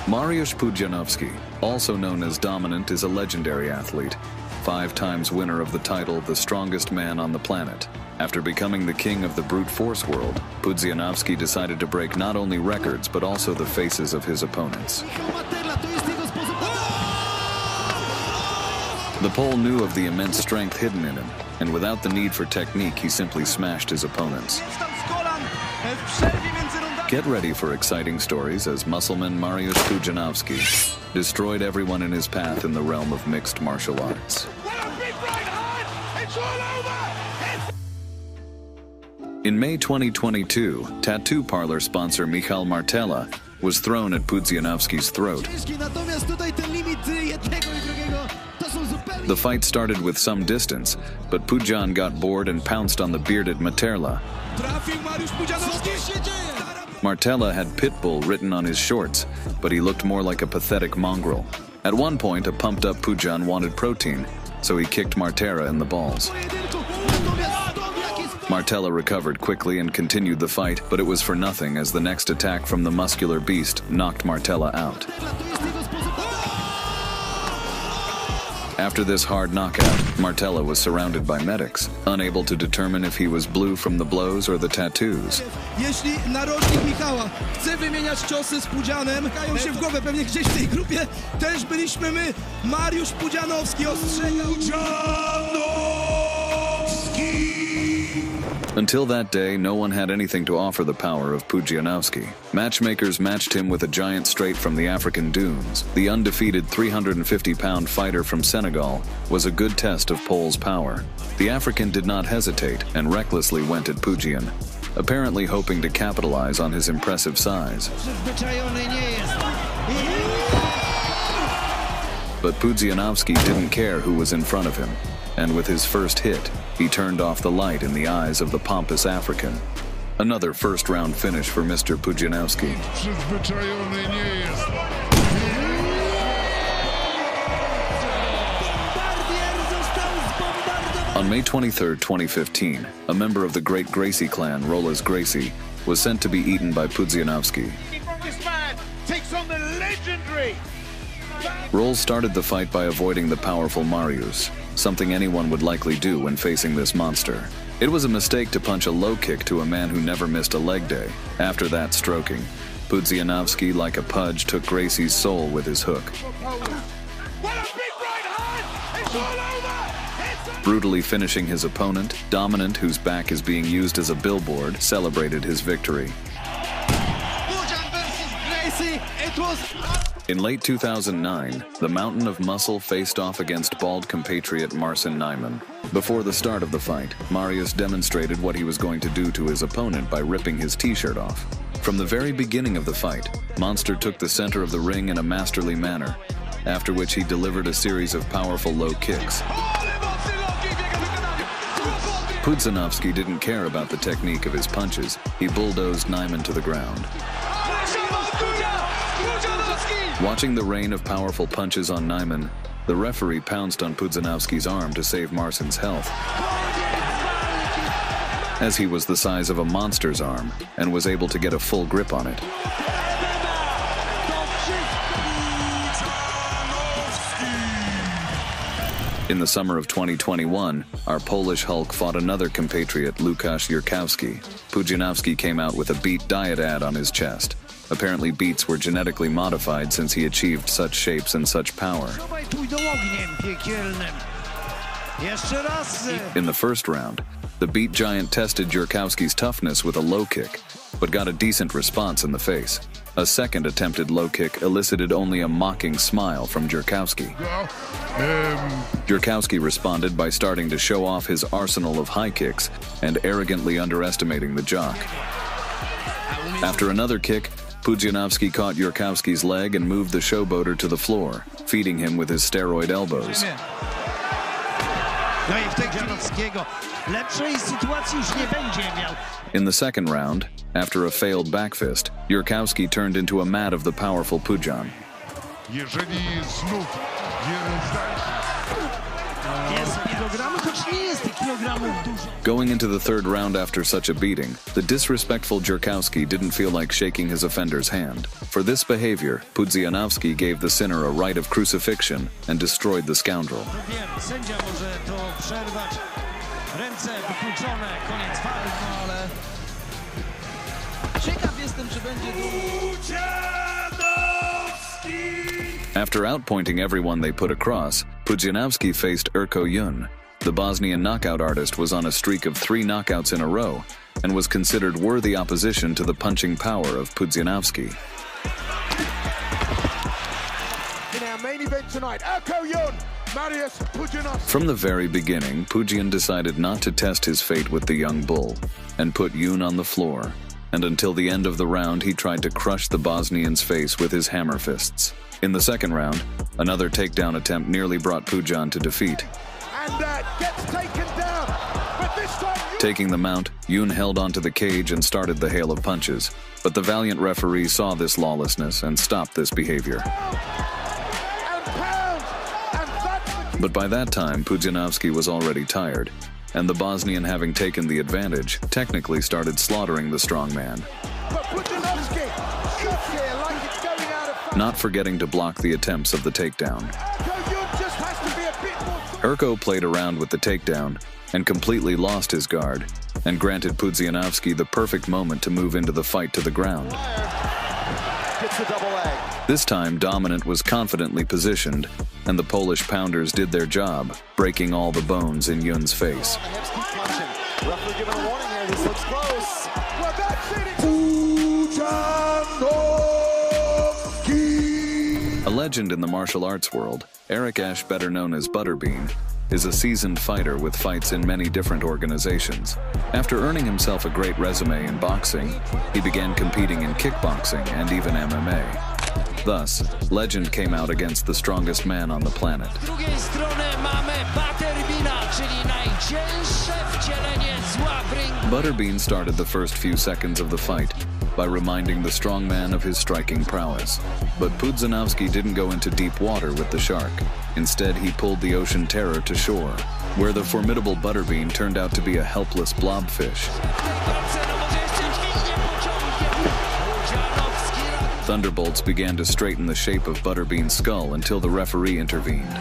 Mariusz Pudzianowski, also known as Dominant, is a legendary athlete, 5 times winner of the title the strongest man on the planet. After becoming the king of the brute force world, Pudzianowski decided to break not only records but also the faces of his opponents. The Pole knew of the immense strength hidden in him, and without the need for technique, he simply smashed his opponents. Get ready for exciting stories as muscleman Mariusz Pudzianowski destroyed everyone in his path in the realm of mixed martial arts. In May 2022, tattoo parlor sponsor Michal Martella was thrown at Pudzianowski's throat. The fight started with some distance, but Pudzian got bored and pounced on the bearded Martella. Martella had Pitbull written on his shorts, but he looked more like a pathetic mongrel. At one point, a pumped-up Pudzian wanted protein, so he kicked Martella in the balls. Martella recovered quickly and continued the fight, but it was for nothing as the next attack from the muscular beast knocked Martella out. After this hard knockout, Martella was surrounded by medics, unable to determine if he was blue from the blows or the tattoos. Jeśli narożnik Michała chce wymieniać ciosy z Pudzianem, kają się w głowę, pewnie gdzieś w tej grupie też byliśmy my. Mariusz Pudzianowski ostrzegał. Until that day, no one had anything to offer the power of Pudzianowski. Matchmakers matched him with a giant straight from the African dunes. The undefeated 350-pound fighter from Senegal was a good test of Pole's power. The African did not hesitate and recklessly went at Pudzian, apparently hoping to capitalize on his impressive size. But Pudzianowski didn't care who was in front of him, and with his first hit, he turned off the light in the eyes of the pompous African. Another first-round finish for Mr. Pudzianowski. On May 23, 2015, a member of the Great Gracie clan, Rollas Gracie, was sent to be eaten by Pudzianowski. Rolls started the fight by avoiding the powerful Mariusz, something anyone would likely do when facing this monster. It was a mistake to punch a low kick to a man who never missed a leg day. After that stroking, Pudzianowski, like a pudge, took Gracie's soul with his hook. Brutally finishing his opponent, Dominant, whose back is being used as a billboard, celebrated his victory. In late 2009, the Mountain of Muscle faced off against bald compatriot Marcin Nyman. Before the start of the fight, Mariusz demonstrated what he was going to do to his opponent by ripping his t-shirt off. From the very beginning of the fight, Monster took the center of the ring in a masterly manner, after which he delivered a series of powerful low kicks. Pudzianowski didn't care about the technique of his punches. He bulldozed Nyman to the ground. Watching the rain of powerful punches on Nyman, the referee pounced on Pudzianowski's arm to save Marcin's health, as he was the size of a monster's arm and was able to get a full grip on it. In the summer of 2021, our Polish Hulk fought another compatriot, Łukasz Jurkowski. Pudzianowski came out with a Beat diet ad on his chest. Apparently beets were genetically modified since he achieved such shapes and such power. In the first round, the beet giant tested Jurkowski's toughness with a low kick, but got a decent response in the face. A second attempted low kick elicited only a mocking smile from Jurkowski. Jurkowski responded by starting to show off his arsenal of high kicks and arrogantly underestimating the jock. After another kick, Pudzianowski caught Jurkowski's leg and moved the showboater to the floor, feeding him with his steroid elbows. In the second round, after a failed back fist, Jurkowski turned into a mat of the powerful Pudzian. kilogramów dużo. Going into the third round after such a beating, the disrespectful Jerkowski didn't feel like shaking his offender's hand. For this behavior, Pudzianowski gave the sinner a rite of crucifixion and destroyed the scoundrel. Wiem, sędzia może to przerwać. Ręce wykluczone, koniec walki. No ale... Ciekaw jestem, czy będzie After outpointing everyone they put across, Pudzianowski faced Erko Yun. The Bosnian knockout artist was on a streak of 3 knockouts in a row and was considered worthy opposition to the punching power of Pudzianowski. In our main event tonight, Erko Yun, Mariusz, Pudzianowski. From the very beginning, Pudzian decided not to test his fate with the young bull and put Yun on the floor. And until the end of the round, he tried to crush the Bosnian's face with his hammer fists. In the second round, another takedown attempt nearly brought Pudzian to defeat. And gets taken down, but this time Taking the mount, Yun held onto the cage and started the hail of punches. But the valiant referee saw this lawlessness and stopped this behavior. and pounds, and that's the But by that time, Pudzianowski was already tired, and the Bosnian, having taken the advantage, technically started slaughtering the strongman, But Pudzianowski shots here like it's going out of fashion. not forgetting to block the attempts of the takedown. Erko Yun just has to be a bit more... Erko played around with the takedown and completely lost his guard, and granted Pudzianowski the perfect moment to move into the fight to the ground. Gets the double leg. This time, Dominant was confidently positioned, and the Polish pounders did their job, breaking all the bones in Yun's face. The hips keep punching. Referee giving a warning here. This looks close. Well, that's it. Pudzianowski. A legend in the martial arts world, Eric Ash, better known as Butterbean, is a seasoned fighter with fights in many different organizations. After earning himself a great resume in boxing, he began competing in kickboxing and even MMA. Thus, legend came out against the strongest man on the planet. Z drugiej strony mamy Butterbeana, czyli najcięższe wcielenie zła w ringu. Butterbean started the first few seconds of the fight by reminding the strongman of his striking prowess. But Pudzianowski didn't go into deep water with the shark. Instead, he pulled the ocean terror to shore, where the formidable Butterbean turned out to be a helpless blobfish. Thunderbolts began to straighten the shape of Butterbean's skull until the referee intervened.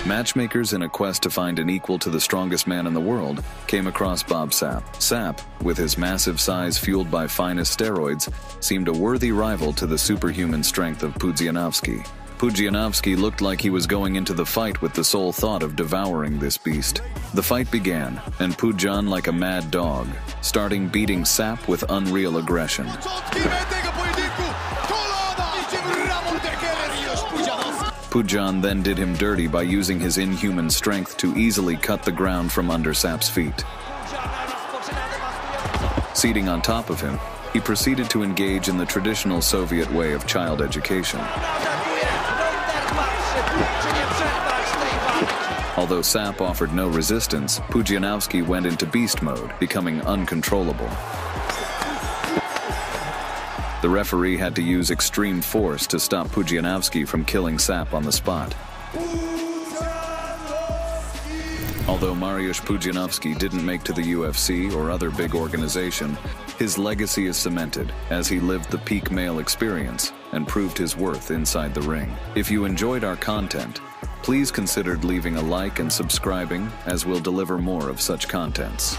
Matchmakers, in a quest to find an equal to the strongest man in the world, came across Bob Sapp. Sapp, with his massive size fueled by finest steroids, seemed a worthy rival to the superhuman strength of Pudzianowski. Pudzianowski looked like he was going into the fight with the sole thought of devouring this beast. The fight began, and Pudzian, like a mad dog, starting beating Sapp with unreal aggression. Pudzian then did him dirty by using his inhuman strength to easily cut the ground from under Sapp's feet. Seating on top of him, he proceeded to engage in the traditional Soviet way of child education. Although Sapp offered no resistance, Pudzianowski went into beast mode, becoming uncontrollable. The referee had to use extreme force to stop Pudzianowski from killing Sapp on the spot. Although Mariusz Pudzianowski didn't make to the UFC or other big organization, his legacy is cemented as he lived the peak male experience and proved his worth inside the ring. If you enjoyed our content, please consider leaving a like and subscribing, as we'll deliver more of such contents.